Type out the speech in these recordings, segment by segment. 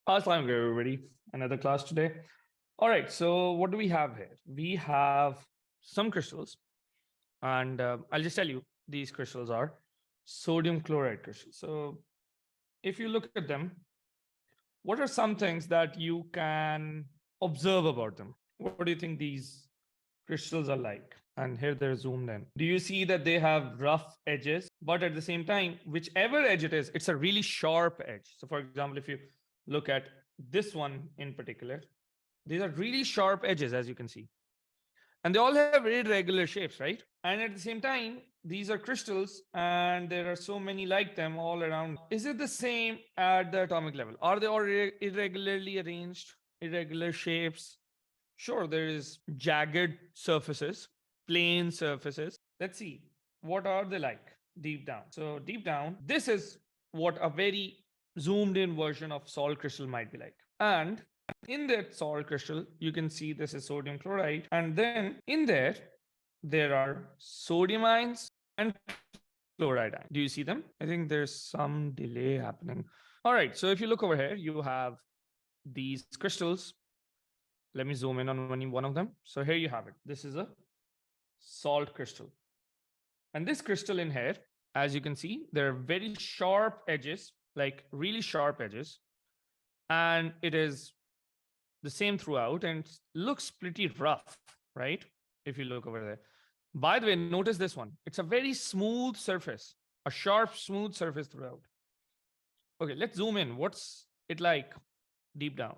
Assalamu alaikum, everybody. Another class today. All right. So, what do we have here? We have some crystals, and I'll just tell you these crystals are sodium chloride crystals. So, if you look at them, what are some things that you can observe about them? What do you think these crystals are like? And here they're zoomed in. Do you see that they have rough edges? But at the same time, whichever edge it is, it's a really sharp edge. So, for example, if you look at this one in particular, these are really sharp edges, as you can see. And they all have irregular shapes, right? And at the same time, these are crystals and there are so many like them all around. Is it the same at the atomic level? Are they all irregularly arranged, irregular shapes? Sure, there is jagged surfaces, plane surfaces. Let's see, what are they like deep down? So deep down, this is what a very zoomed in version of salt crystal might be like. And in that salt crystal, you can see this is sodium chloride. And then in there are sodium ions and chloride ions. Do you see them? I think there's some delay happening. All right. So if you look over here, you have these crystals. Let me zoom in on one of them. So here you have it. This is a salt crystal. And this crystal in here, as you can see, there are very sharp edges, like really sharp edges. And it is the same throughout and looks pretty rough, right? If you look over there. By the way, notice this one. It's a very smooth surface, a sharp, smooth surface throughout. Okay, let's zoom in. What's it like deep down?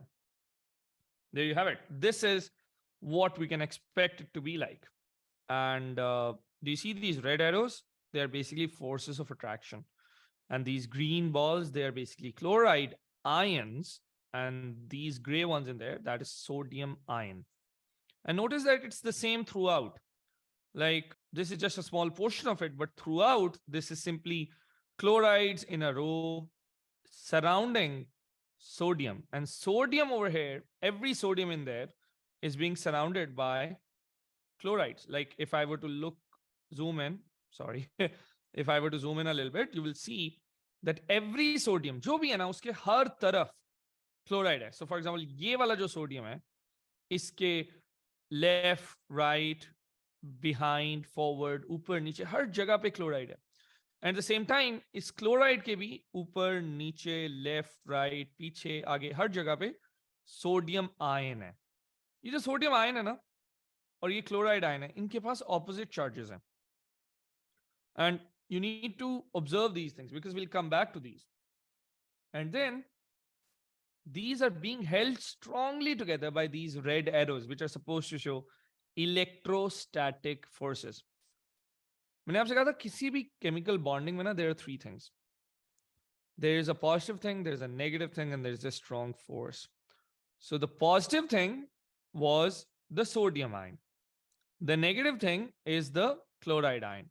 There you have it. This is what we can expect it to be like. And do you see these red arrows? They are basically forces of attraction. And these green balls, they are basically chloride ions. And these gray ones in there, that is sodium ion. And notice that it's the same throughout. Like this is just a small portion of it, but throughout, this is simply chlorides in a row surrounding sodium. And sodium over here, every sodium in there is being surrounded by chlorides. Like if I were to zoom in, sorry, if I were to zoom in a little bit, you will see that every sodium, जो भी है ना उसके हर तरफ chloride है. So for example, ये वाला जो सोडियम है, इसके लेफ्ट, राइट, बिहाइंड, फॉरवर्ड, ऊपर, नीचे, हर जगह पे क्लोराइड है. एट द सेम टाइम इस क्लोराइड के भी ऊपर, नीचे, लेफ्ट, राइट, पीछे, आगे, हर जगह पे सोडियम आयन है. ये जो सोडियम आयन है ना और ये क्लोराइड आयन है, इनके पास ऑपोजिट चार्जेस हैं. And you need to observe these things because we'll come back to these. And then these are being held strongly together by these red arrows, which are supposed to show electrostatic forces. मैंने आपसे कहा था किसी भी chemical bonding में ना there are three things. There is a positive thing, there is a negative thing, and there is a strong force. So the positive thing was the sodium ion. The negative thing is the chloride ion.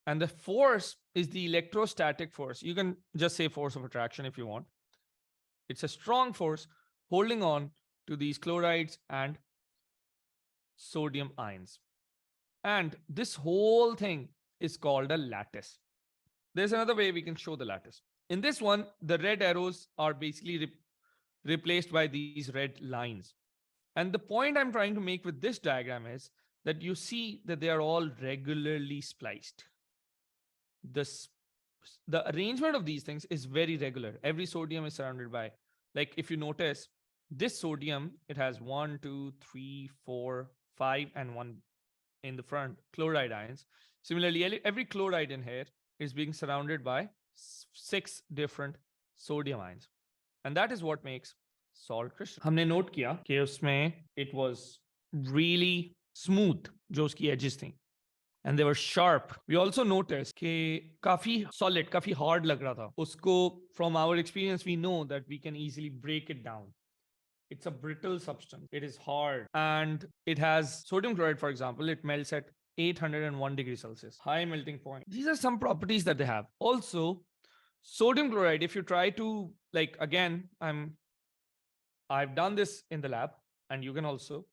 And the force is the electrostatic force. You can just say force of attraction if you want. It's a strong force holding on to these chlorides and sodium ions. And this whole thing is called a lattice. There's another way we can show the lattice. In this one, the red arrows are basically replaced by these red lines. And the point I'm trying to make with this diagram is that you see that they are all regularly spliced. The arrangement of these things is very regular. Every sodium is surrounded by, like if you notice, this sodium, it has 1, 2, 3, 4, 5, and 1 in the front, chloride ions. Similarly, every chloride in here is being surrounded by 6 different sodium ions. And that is what makes salt crystal. हमने note किया कि उसमें it was really smooth, जो उसकी edges थी. And they were sharp. We also noticed कि काफी solid, काफी hard लग रहा था. उसको, from our experience, we know that we can easily break it down. It's a brittle substance. It is hard. And it has sodium chloride, for example, it melts at 801 degrees Celsius. High melting point. These are some properties that they have. Also, sodium chloride, if you try to, like, again, I've done this in the lab, and you can also,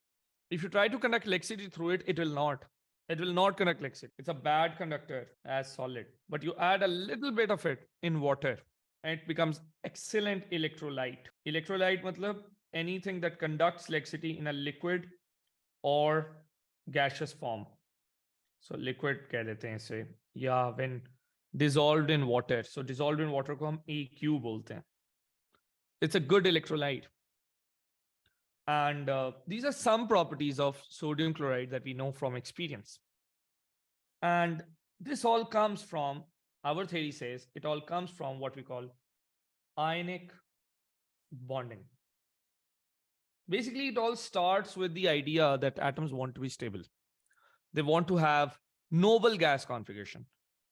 if you try to conduct electricity through it, it will not. It will not conduct electricity. It's a bad conductor as solid. But you add a little bit of it in water, and it becomes excellent electrolyte. Electrolyte matlab anything that conducts electricity in a liquid or gaseous form. So liquid कह देते हैं इसे, या when dissolved in water. So dissolved in water को हम AQ बोलते हैं. It's a good electrolyte. And these are some properties of sodium chloride that we know from experience. And this all comes from, our theory says, it all comes from what we call ionic bonding. Basically, it all starts with the idea that atoms want to be stable. They want to have noble gas configuration.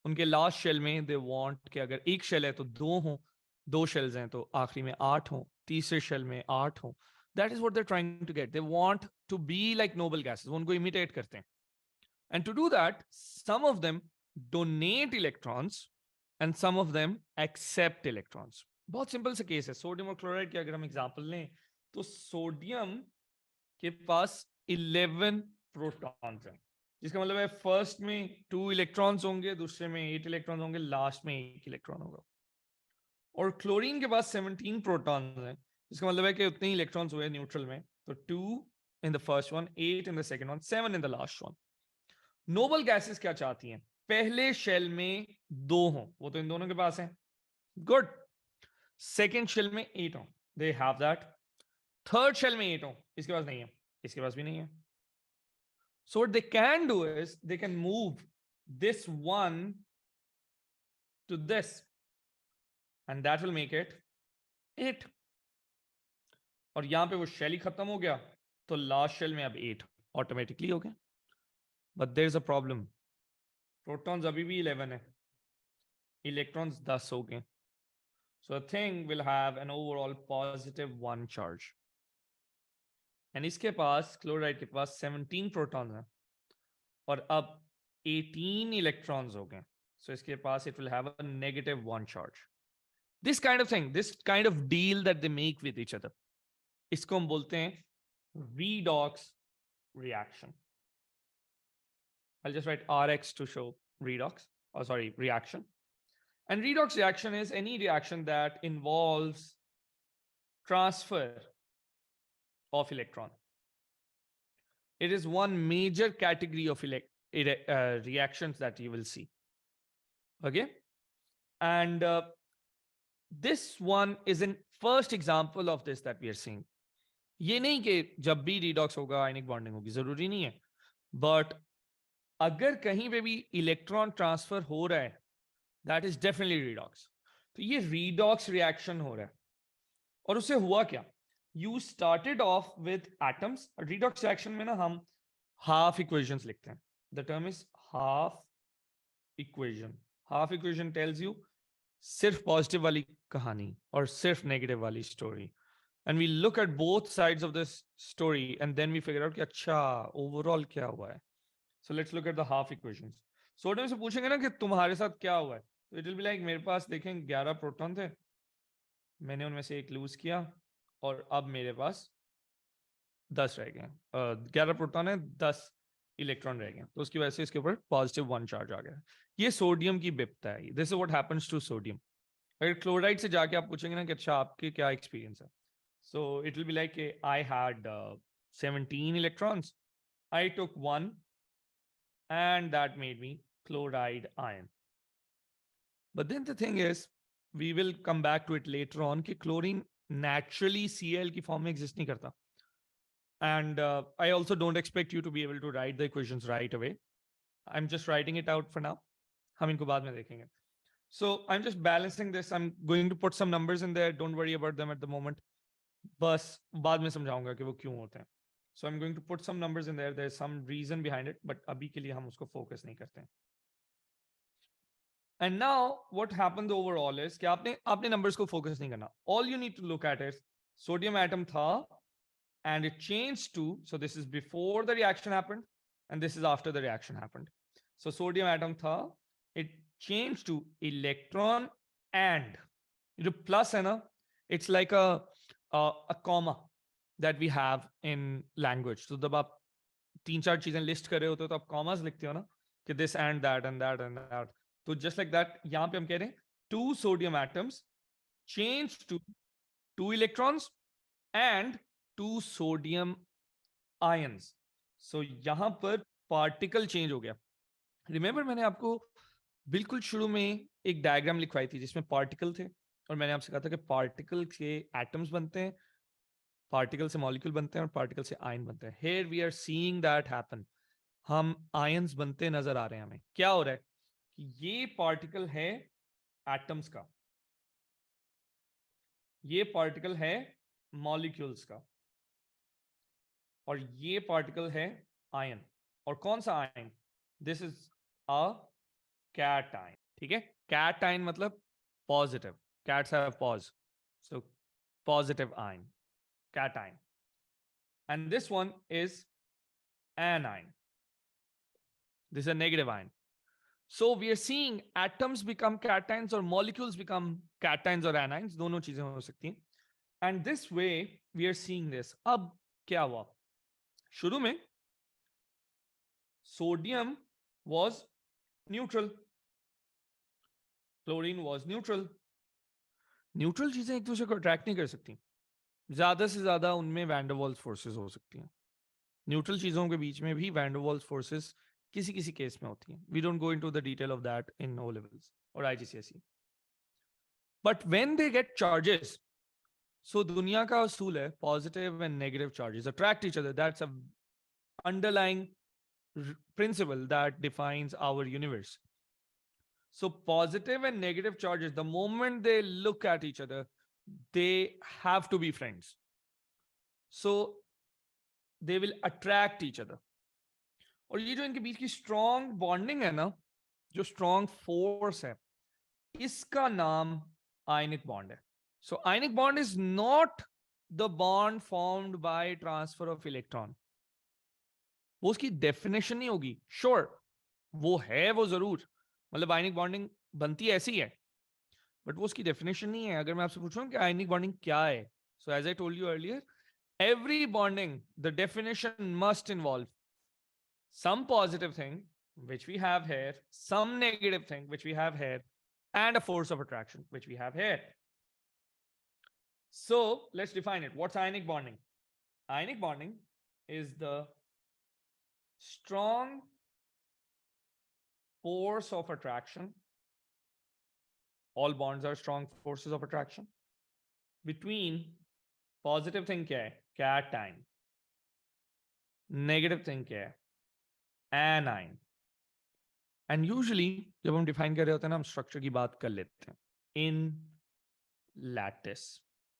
उनके last shell में they want कि अगर एक shell है तो दो हो, दो shells हैं तो आखिरी में 8 हो, तीसरे shell में 8 हो. That is what they're trying to get. They want to be like noble gases. वो उनको imitate करते हैं. And to do that, some of them donate electrons and some of them accept electrons. बहुत simple सा case है. Sodium और chloride के अगर हम example लें, तो sodium के पास 11 protons हैं. जिसका मतलब है फर्स्ट में 2 इलेक्ट्रॉन्स होंगे, दूसरे में 8 इलेक्ट्रॉन्स होंगे, लास्ट में 1 इलेक्ट्रॉन होगा. और क्लोरीन के पास 17 प्रोटॉन्स हैं, जिसका मतलब है कि उतने ही इलेक्ट्रॉन्स हुए न्यूट्रल में. तो 2 in the first one, 8 in the second one, 7 in the last one. Noble gases क्या चाहती हैं? पहले शेल में 2 हो, वो तो इन दोनों के पास है. गुड. सेकंड शेल में 8 हो, they have that. Third shell में 8 हो, इसके पास नहीं है, इसके पास भी नहीं है. So what they can do is they can move this one to this, and that will make it 8. और यहां पे वो शेल ही खत्म हो गया, तो लास्ट शेल में अब 8 ऑटोमेटिकली हो गया. But there is a problem. Protons अभी भी 11 है, electrons 10 हो गए. So a thing will have an overall positive 1 charge. And इसके पास, क्लोराइड के पास 17 प्रोटॉन्स हैं और अब 18 इलेक्ट्रॉन्स हो गए. सो इसके पास it will have a negative 1 charge. This kind of thing, this kind of deal that they make with each other, इसको हम बोलते हैं redox reaction. I'll just write RX to show redox, or sorry, reaction. And redox reaction is any reaction that involves transfer of electron. It is one major category of reactions that you will see. Okay, and this one is an first example of this that we are seeing. ये नहीं कि जब भी redox होगा ionic bonding होगी, जरूरी नहीं है. But अगर कहीं पे भी इलेक्ट्रॉन ट्रांसफर हो रहा है, that is definitely redox. तो ये redox reaction हो रहा है. और उससे हुआ क्या? You started off with atoms. Redox reaction में ना हम half equations लिखते हैं. The term is half equation. Half equation tells you सिर्फ positive वाली कहानी और सिर्फ negative वाली story. And we look at both sides of this story and then we figure out कि अच्छा overall क्या हुआ है. So let's look at the half equations. So से पूछेंगे ना कि तुम्हारे साथ क्या हुआ है, तो it will be like मेरे पास देखें 11 प्रोटॉन थे, मैंने उनमें से एक लूज किया और अब मेरे पास 10 रह गए. 11 प्रोटॉन है, 10 इलेक्ट्रॉन रह गए, तो उसकी वजह से इसके ऊपर पॉजिटिव 1 चार्ज आ गया. ये सोडियम की बिपता है. This is what happens to sodium. अगर क्लोराइड से जाके आप पूछेंगे ना कि अच्छा आपके क्या एक्सपीरियंस है, so it will be like I had 17 electrons, I took 1 and that made me chloride ion. But then the thing is, we will come back to it later on कि chlorine naturally Cl की form में exist नहीं करता. And I also don't expect you to be able to write the equations right away. I'm just writing it out for now. हम इनको बाद में देखेंगे. So I'm just balancing this. I'm going to put some numbers in there. Don't worry about them at the moment. बस बाद में समझाऊंगा कि वो क्यों होते हैं. So I'm going to put some numbers in there. There's some reason behind it, but अभी के लिए हम उसको focus नहीं करते हैं. And now what happens overall is कि आपने numbers को focus नहीं करना. All you need to look at is sodium atom था and it changed to, so this is before the reaction happened and this is after the reaction happened. So sodium atom था, it changed to electron and ये जो plus है ना, it's like a comma that we have in language. So जब आप 3-4 चीजें list कर रहे होते हो तो आप कॉमास लिखते हो ना कि this and that and that and that. तो just like that यहाँ पे हम कह रहे हैं 2 sodium atoms change to 2 electrons and 2 sodium ions. So यहां पर पार्टिकल चेंज हो गया. रिमेंबर मैंने आपको बिल्कुल शुरू में एक डायग्राम लिखवाई थी जिसमें पार्टिकल थे और मैंने आपसे कहा था कि पार्टिकल के एटम्स बनते हैं, पार्टिकल से मॉलिक्यूल बनते हैं और पार्टिकल से आयन बनते हैं. Here we are seeing that happen. हम आयंस बनते नजर आ रहे हैं. हमें क्या हो रहा है कि ये पार्टिकल है एटम्स का, ये पार्टिकल है मॉलिक्यूल्स का और ये पार्टिकल है आयन. और कौन सा ion? This is a cation. ठीक है, कैटायन मतलब positive. Cats have pause, so positive ion, cation. And this one is anion. This is a negative ion. So we are seeing atoms become cations or molecules become cations or anions. दोनों चीजें हो सकती हैं. And this way we are seeing this. अब क्या हुआ? शुरू में sodium was neutral, chlorine was neutral. Neutral चीजें एक दूसरे को अट्रैक्ट नहीं कर सकती. ज्यादा से ज्यादा उनमें वैन डर वाल्स फोर्सेस हो सकती हैं. न्यूट्रल चीजों के बीच में भी वैन डर वाल्स फोर्सेस किसी किसी केस में होती हैं. We don't go into the detail of that in O levels और IGCSE. But when they get charges, so दुनिया का असूल है positive and negative charges attract each other. That's a underlying principle that defines our universe. So positive and negative charges, the moment they look at each other, they have to be friends. So they will attract each other. और ये जो इनके बीच की strong bonding है ना, जो strong force है, इसका नाम आयनिक बॉन्ड है. So ionic bond is not the bond formed by transfer of electron. वो उसकी डेफिनेशन नहीं होगी. श्योर वो है, वो जरूर, मतलब आयनिक बॉन्डिंग बनती ऐसी है, बट वो उसकी डेफिनेशन नहीं है. अगर मैं आपसे पूछूं कि आयनिक बॉन्डिंग क्या है, so as I told you earlier, every bonding, the definition must involve some positive thing which we have here, some negative thing which we have here, and a force of attraction which we have here. So let's define it. What's ionic bonding? Ionic bonding is the strong force of attraction. All bonds are strong forces of attraction between positive thing क्या है? Cation. Negative thing क्या है? Anion. And usually जब हम define कर रहे होते हैं ना, हम स्ट्रक्चर की बात कर लेते हैं इन लैटिस.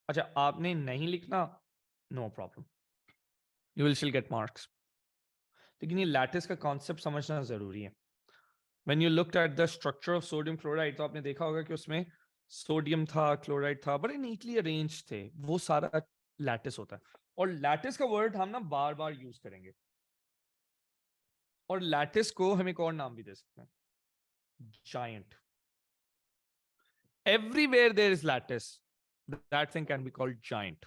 अच्छा, आपने नहीं लिखना, no problem, you will still get marks. लेकिन ये लैटिस का कॉन्सेप्ट समझना जरूरी है. When you looked at the structure of sodium chloride, तो आपने देखा होगा कि उसमें सोडियम था, क्लोराइड था, बड़े नीटली अरेंज थे. वो सारा लैटिस होता है. और लैटिस का वर्ड हम ना बार बार यूज करेंगे. और लैटिस को हम एक और नाम भी दे सकते हैं, giant. Everywhere there is lattice, that thing can be called giant.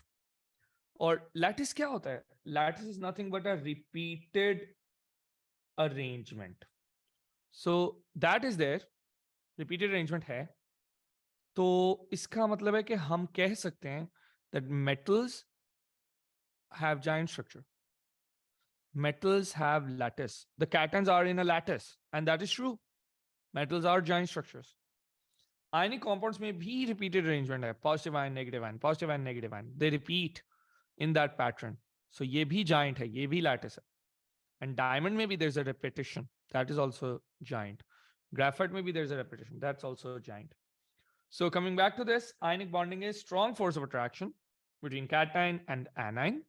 और lattice क्या होता है? Lattice is nothing but a repeated arrangement. So that is there, repeated arrangement है. तो इसका मतलब है कि हम कह सकते हैं that metals have giant structure. Metals have lattice. The cations are in a lattice, and that is true. Metals are giant structures. Ionic compounds में भी repeated arrangement है. Positive ion, negative ion, positive ion, negative ion. They repeat in that pattern. So ये भी giant है, ये भी lattice है. And diamond में भी there's a repetition. That is also giant. Graphite में भी there's a repetition. That's also giant. So coming back to this, ionic bonding is strong force of attraction between cation and anion.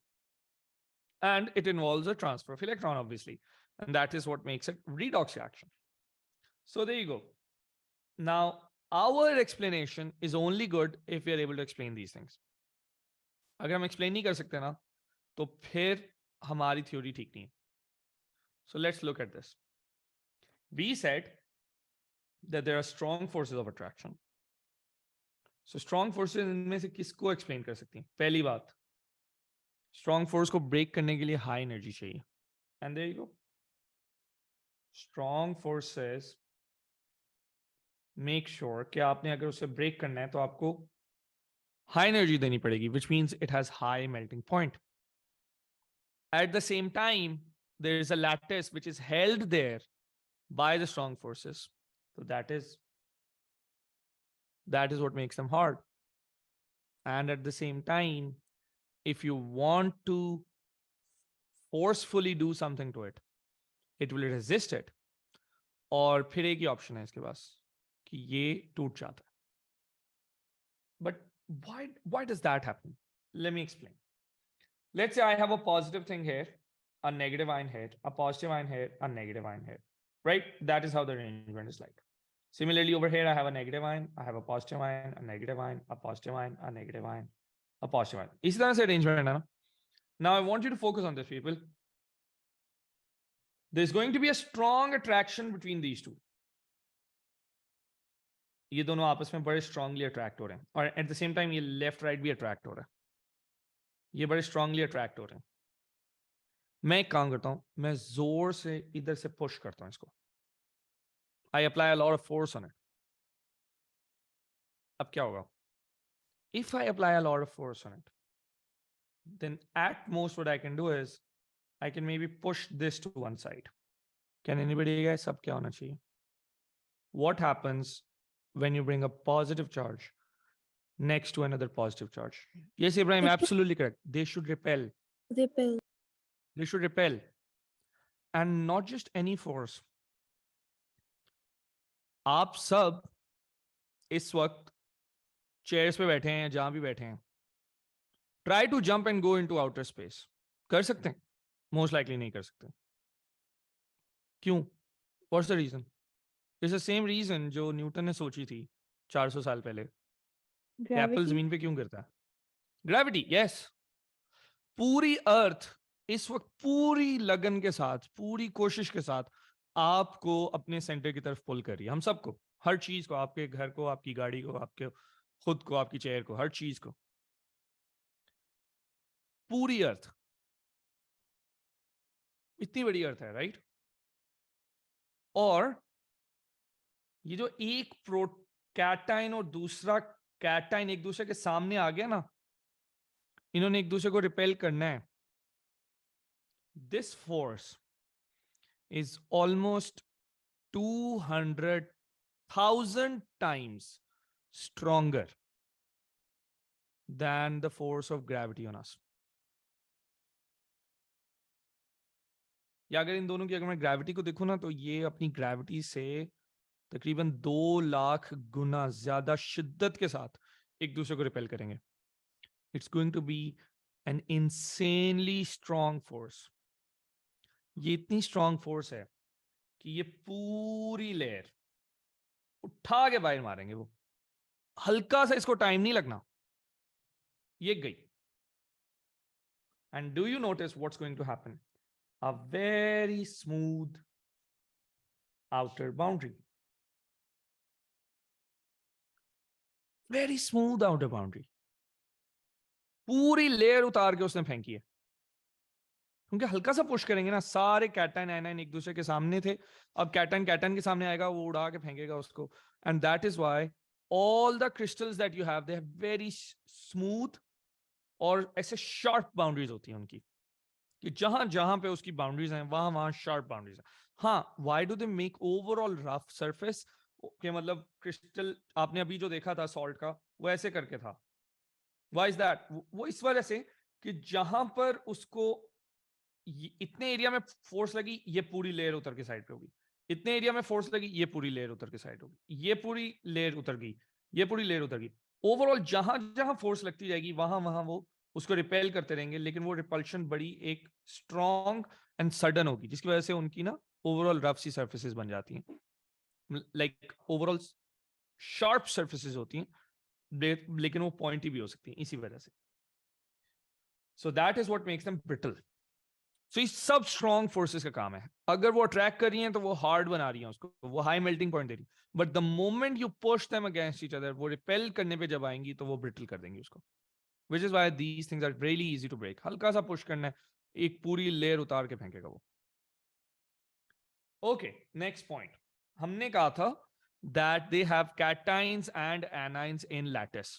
And it involves a transfer of electron, obviously. And that is what makes it redox reaction. So there you go. Now, our explanation is only good if we are able to explain these things. अगर हम explain नहीं कर सकते ना, तो फिर हमारी theory ठीक नहीं है. So let's look at this. We said that there are strong forces of attraction. So strong forces इनमें से किसको explain कर सकती हैं? पहली बात, strong force को break करने के लिए high energy चाहिए. And there you go. Strong forces make sure कि आपने अगर उसे break करना है तो आपको हाई एनर्जी देनी पड़ेगी, which means it has high melting point. At the same time, there is a lattice which is held there by the strong forces. So that is what makes them hard. And at the same time, if you want to forcefully do something to it, it will resist it. और फिर एक ही option है इसके पास कि ये टूट जाता है. But why does that happen? Let me explain. Let's say I have a positive thing here, a negative ion here, a positive ion here, a negative ion here. Right? That is how the arrangement is like. Similarly, over here, I have a negative ion, I have a positive ion, a negative ion, a positive ion, a negative ion, a positive ion. इसी तरह से arrangement है ना? Now I want you to focus on this, people. There's going to be a strong attraction between these two. ये दोनों आपस में बड़े strongly attract हो रहे हैं, और at the same time ये left right भी attract हो रहा है. ये बड़े strongly attract हो रहे हैं. मैं एक काम करता हूं, मैं जोर से इधर से पुश करता हूं इसको. I apply a lot of force on it. अब क्या होगा? If I apply a lot of force on it, then at most what I can do is I can maybe push this to one side. Can anybody guess अब क्या होना चाहिए? What happens when you bring a positive charge next to another positive charge? Yes, Ibrahim, absolutely correct. They should repel. Repel. They should repel. And not just any force. आप सब इस वक्त chairs पे बैठे हैं, जहां भी बैठे हैं, try to jump and go into outer space. कर सकते हैं? मोस्ट लाइकली नहीं कर सकते. क्यों? What's the reason? It's the same reason जो न्यूटन ने सोची थी 400 साल पहले. एप्पल जमीन पे क्यों गिरता है? ग्रेविटी. यस. पूरी अर्थ इस वक्त पूरी लगन के साथ, पूरी कोशिश के साथ आपको अपने सेंटर की तरफ पुल कर रही है. हम सबको, हर चीज को, आपके घर को, आपकी गाड़ी को, आपके खुद को, आपकी चेयर को, हर चीज को. पूरी अर्थ, इतनी बड़ी अर्थ है, राइट? और ये जो एक कैटाइन और दूसरा कैटाइन एक दूसरे के सामने आ गया ना, इन्होंने एक दूसरे को रिपेल करना है. This force is almost 200,000 times stronger than the force of gravity on us. या अगर इन दोनों की अगर मैं ग्रेविटी को देखूं ना, तो ये अपनी ग्रेविटी से तकरीबन 2 लाख गुना ज्यादा शिद्दत के साथ एक दूसरे को रिपेल करेंगे. It's going to be an insanely strong force. ये इतनी स्ट्रॉन्ग फोर्स है कि ये पूरी लेयर उठा के बाहर मारेंगे. वो हल्का सा इसको टाइम नहीं लगना, ये गई. And do you notice what's going to happen? A very smooth outer boundary. Very smooth outer boundary. पूरी लेयर उतार के उसने फेंकी है. क्योंकि हल्का सा पुश करेंगे ना, सारे कैटाइन आयनाइन एक दूसरे के सामने थे, अब कैटाइन कैटाइन के सामने आएगा, वो उड़ा के फेंकेगा उसको. And that is why all the crystals that you have, they have very smooth और ऐसे sharp boundaries होती हैं उनकी, कि जहां जहां पे उसकी बाउंड्रीज हैं वहां वहां शार्प बाउंड्रीज हैं. हाँ, why do they make overall rough surface? के मतलब क्रिस्टल आपने अभी जो देखा था सॉल्ट का, वो ऐसे करके था. Why is that? वो इस वजह से कि जहां पर उसको इतने एरिया में फोर्स लगी, ये पूरी लेयर उतर के साइड पे होगी. इतने एरिया में फोर्स लगी, ये पूरी लेयर उतर के साइड होगी. ये पूरी लेयर उतर गई, ये पूरी लेयर उतर गई. ओवरऑल जहां जहां फोर्स लगती जाएगी वहां वहां वो उसको रिपेल करते रहेंगे, लेकिन वो रिपल्शन बड़ी एक स्ट्रॉन्ग एंड सडन होगी, जिसकी वजह से उनकी ना ओवरऑल रफ सी सर्फेसिस बन जाती हैं, लाइक ओवरऑल शार्प सर्फेसिस होती हैं, लेकिन वो पॉइंटी भी हो सकती हैं इसी वजह से. So that is what makes them brittle. So ये सब स्ट्रॉन्ग फोर्सेस का काम है. अगर वो अट्रैक्ट कर रही हैं तो वो हार्ड बना रही हैं उसको, वो हाई मेल्टिंग पॉइंट दे रही है. But the moment you push them against each other, वो रिपेल करने पे जब आएंगी तो वो ब्रिटल कर देंगी उसको. Which is why these things are really easy to break. हल्का सा पुश करना है, एक पूरी लेयर उतार के फेंकेगा वो. Okay, next point. हमने कहा था that they have cations and anions in lattice.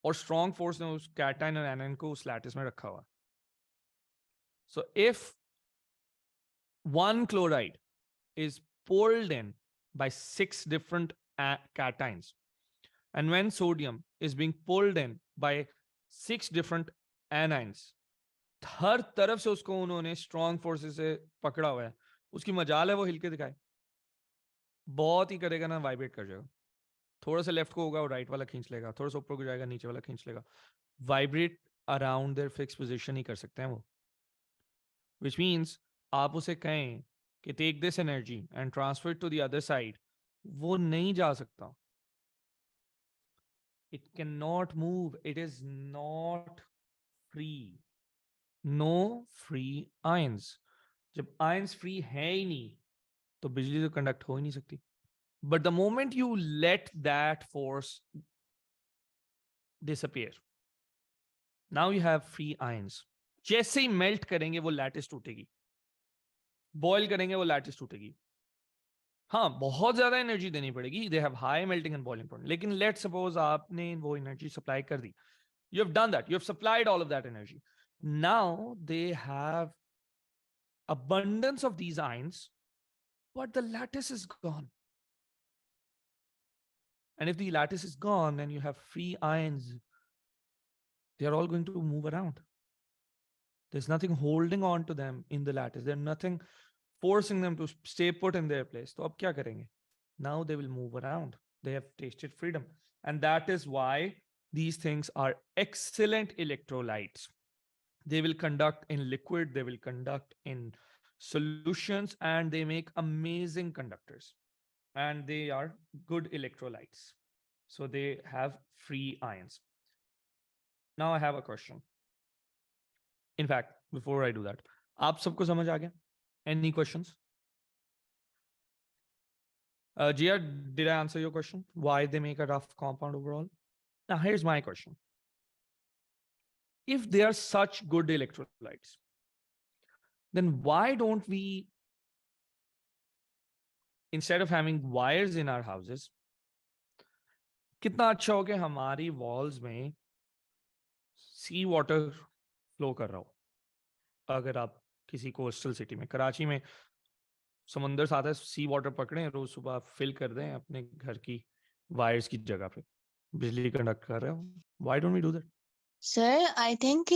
और स्ट्रॉन्ग फोर्स ने उस कैटाइन और एनाइन को उस लैटिस में रखा हुआ. So if one chloride is pulled in by 6 different cations, and when sodium is being pulled in by 6 different anions, हर तरफ से उसको उन्होंने स्ट्रॉन्ग फोर्सेस से पकड़ा हुआ है. उसकी मजाल है वो हिल के दिखाए, बहुत ही करेगा ना, वाइब्रेट कर जाएगा. थोड़ा सा लेफ्ट को होगा वो राइट वाला खींच लेगा, थोड़ा सा ऊपर को जाएगा नीचे वाला खींच लेगा. Vibrate around there fix position ही कर सकते हैं वो. विच मीन्स आप उसे कहें कि take this energy and transfer to the other side, वो नहीं जा सकता. It can not move, it is not free. No free ions. जब आयंस फ्री है ही नहीं तो बिजली तो कंडक्ट हो ही नहीं सकती. But the moment you let that force disappear, now you have free ions. जैसे ही मेल्ट करेंगे वो लैटिस टूटेगी, बॉयल करेंगे वो लैटिस टूटेगी. हाँ, बहुत ज्यादा एनर्जी देनी पड़ेगी, they have high melting and boiling point. लेकिन लेट सपोज आपने वो एनर्जी सप्लाई कर दी, you have done that, you have supplied all of that energy. Now they have abundance of these ions, but the lattice is gone. And if the lattice is gone and you have free ions, they are all going to move around. There's nothing holding on to them in the lattice. There's nothing forcing them to stay put in their place. तो अब क्या करेंगे? Now they will move around. They have tasted freedom. And that is why these things are excellent electrolytes. They will conduct in liquid, they will conduct in solutions, and they make amazing conductors. And they are good electrolytes. So they have free ions. Now I have a question. In fact, before I do that, आप सबको समझ आ गया? Any questions? Gia, did I answer your question? Why they make a rough compound overall? Now here's my question. If they are such good electrolytes, then why don't we, instead of having wires in our houses, कितना अच्छा हो कि हमारी walls में sea water flow कर रहा हो. अगर आप किसी कोस्टल सिटी में, कराची में समुंदर से आता है, सी वाटर पकड़ें, रोज सुबह फिल कर दें अपने घर की वायर्स की जगह पे, बिजली कंडक्ट कर रहे हो. Why don't we do that? Sir I think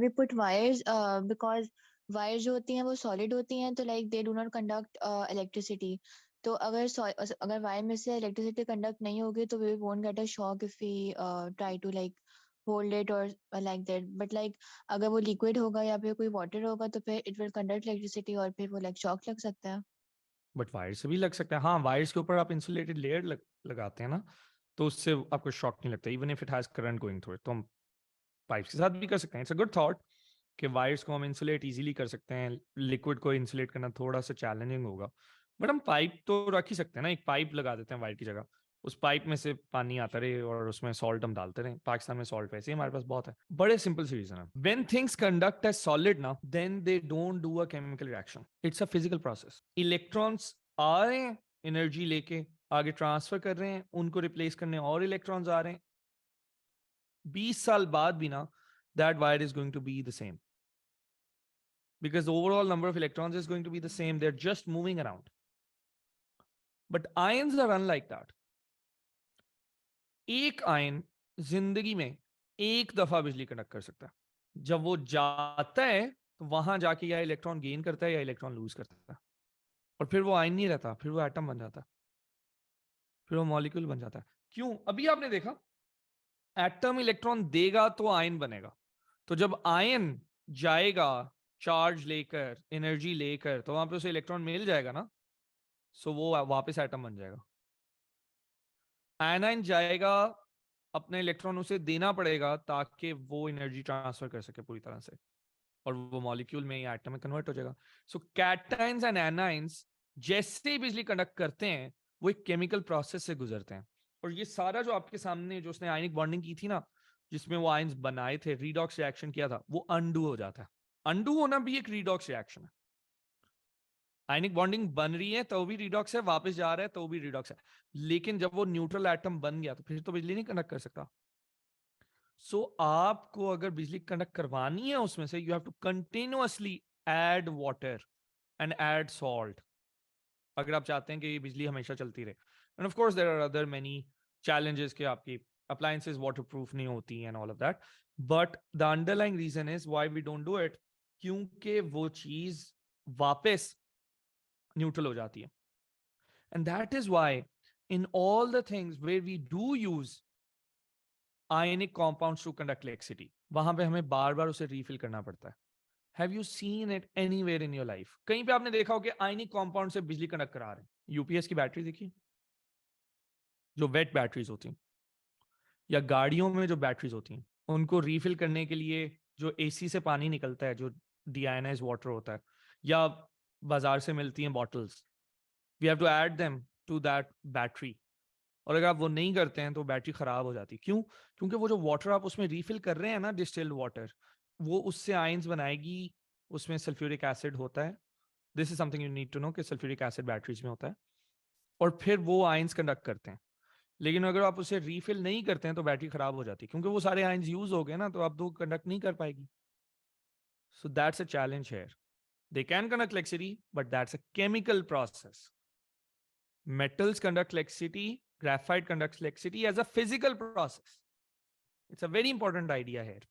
we put wires because wires जो होती हैं वो सॉलिड होती हैं, तो like they do not conduct electricity. तो अगर वायर में से इलेक्ट्रिसिटी कंडक्ट नहीं होगी तो we won't get a shock if we try to like hold it और लाइक दैट. बट लाइक अगर वो लिक्विड होगा या फिर कोई वाटर होगा तो फिर इट विल कंडक्ट इलेक्ट्रिसिटी और फिर वो लाइक शॉक लग सकता है. बट वायर से भी लग सकता है. हाँ, वायर्स के ऊपर आप इंसुलेटेड लेयर लगाते हैं ना, तो उससे आपको शॉक नहीं लगता, even if it has current going through it. तो हम पाइप्स के साथ भी कर सकते हैं. इट्स अ गुड थॉट कि वायर्स को हम इंसुलेट इजीली कर सकते हैं. लिक्विड को इंसुलेट करना थोड़ा सा चैलेंजिंग होगा, बट हम पाइप तो रख ही सकते हैं ना. एक पाइप लगा देते हैं वायर की जगह, उस पाइप में से पानी आता रहे और उसमें सॉल्ट हम डालते रहे. पाकिस्तान में सॉल्ट वैसे ही हमारे पास बहुत है. बड़े सिंपल सी रीजन है. When things conduct as solid ना, then they don't do a chemical reaction. It's a physical process. Electrons आ रहे हैं एनर्जी लेके, आगे ट्रांसफर कर रहे हैं, उनको रिप्लेस करने और इलेक्ट्रॉन्स आ रहे हैं. 20 साल बाद भी ना, that wire is going to be the same, because the overall number of electrons is going to be the same. They're just moving around. But ions are unlike that. एक आयन जिंदगी में एक दफा बिजली कंडक्ट कर सकता है. जब वो जाता है तो वहां जाके या इलेक्ट्रॉन गेन करता है या इलेक्ट्रॉन लूज करता है, और फिर वो आयन नहीं रहता, फिर वो एटम बन जाता है, फिर वो मॉलिक्यूल बन जाता है. क्यों? अभी आपने देखा एटम इलेक्ट्रॉन देगा तो आयन बनेगा. तो जब आयन जाएगा चार्ज लेकर, एनर्जी लेकर, तो वहां पे उसे इलेक्ट्रॉन मिल जाएगा ना, सो वो वापस एटम बन जाएगा. आयनाइन जाएगा, अपने इलेक्ट्रॉन उसे देना पड़ेगा ताकि वो एनर्जी ट्रांसफर कर सके पूरी तरह से, और वो मॉलिक्यूल में या एटम में कन्वर्ट हो जाएगा. सो कैटाइंस एंड एनाइंस जैसे ही बिजली कंडक्ट करते हैं वो एक केमिकल प्रोसेस से गुजरते हैं. और ये सारा जो आपके सामने जो उसने आयनिक बॉन्डिंग की थी ना, जिसमें वो आयंस बनाए थे, रीडॉक्स रिएक्शन किया था, वो अनडू हो जाता है. अनडू होना भी एक रीडॉक्स रिएक्शन है. आयनिक बॉन्डिंग बन रही है तो भी रीडॉक्स है, वापस जा रहा है तो भी रीडॉक्स है. लेकिन जब वो न्यूट्रल एटम बन गया तो फिर तो बिजली नहीं कंडक्ट कर सकता. सो आपको अगर बिजली कंडक्ट करवानी है उसमें से, you have to continuously add water and add salt, अगर आप चाहते हैं कि ये बिजली हमेशा चलती रहे. And of course there are other many challenges कि आपकी appliances waterproof नहीं होती and all of that, but the underlying reason is why we don't do it, क्योंकि वो चीज वापस न्यूट्रल हो जाती है. And that is why in all the things where we do use ionic compounds to conduct electricity, वहां पे हमें बार बार उसे refill करना पड़ता है. Have you seen it anywhere in your life? कहीं पे आपने देखा हो कि ionic compound से बिजली कंडक्ट करा रहे हैं? यूपीएस की बैटरी देखी, जो वेट बैटरीज होती हैं, या गाड़ियों में जो बैटरीज होती हैं, उनको रीफिल करने के लिए जो एसी से पानी निकलता है, जो डीआयोनाइज वाटर होता है, या बाजार से मिलती हैं bottles, we have to add them to that battery. और अगर आप वो नहीं करते हैं तो बैटरी खराब हो जाती है. क्यों? क्योंकि वो जो वाटर आप उसमें रीफिल कर रहे हैं ना, डिस्टिल्ड वाटर, वो उससे आयंस बनाएगी, उसमें सल्फ्यूरिक एसिड होता है. This is something you need to know कि सल्फ्यूरिक एसिड बैटरीज में होता है, और फिर वो आयंस कंडक्ट करते हैं. लेकिन अगर आप उसे रीफिल नहीं करते हैं तो बैटरी खराब हो जाती है, क्योंकि वो सारे आयंस यूज हो गए ना, तो आप दो कंडक्ट नहीं कर पाएगी. So that's a challenge here. They can conduct electricity, but that's a chemical process. Metals conduct electricity, graphite conducts electricity as a physical process. It's a very important idea here.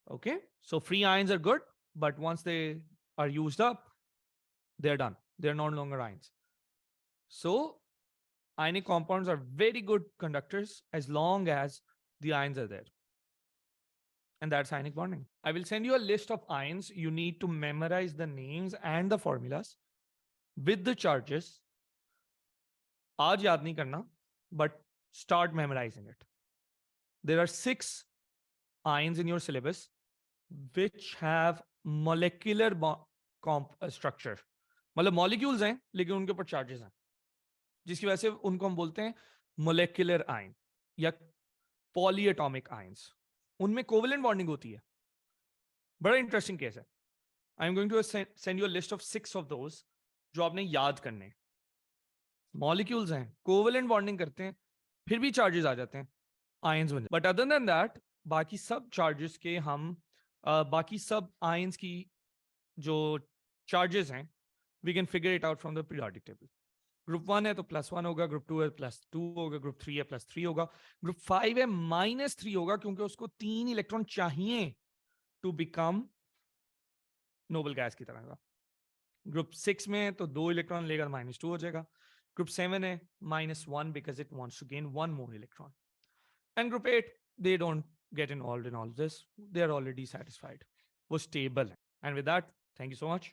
Okay, so free ions are good, but once they are used up, they're done. They're no longer ions. So ionic compounds are very good conductors as long as the ions are there. And that's ionic bonding. I will send you a list of ions. You need to memorize the names and the formulas with the charges. आज याद नहीं करना, but start memorizing it. There are 6 ions in your syllabus which have molecular structure. मतलब molecules हैं लेकिन उनके ऊपर charges हैं, जिसकी वजह से उनको हम बोलते हैं molecular ion या polyatomic ions. उनमें covalent bonding होती है. बड़ा इंटरेस्टिंग केस है. I am going to send you a list of 6 of those जो आपने याद करने. मॉलिक्यूल्स हैं, कोवेलेंट बॉन्डिंग करते हैं, फिर भी चार्जेस आ जाते हैं, आयंस बन जाते हैं. बट अदर देन दैट बाकी सब चार्जेस के हम बाकी सब आयंस की जो चार्जेस हैं, we can figure it out from the periodic table. Group 1 है तो +1 होगा, ग्रुप 2 है +2 होगा, ग्रुप 3 है +3 होगा, ग्रुप 5 है -3 होगा, क्योंकि उसको 3 इलेक्ट्रॉन चाहिए टू बिकम नोबल गैस की तरह का. ग्रुप 6 में तो 2 इलेक्ट्रॉन लेगा, -2 हो जाएगा. ग्रुप 7 है -1 because it wants to gain 1 more electron. And group 8 they don't get involved in all this, they are already satisfied, वो स्टेबल है. And with that, thank you so much.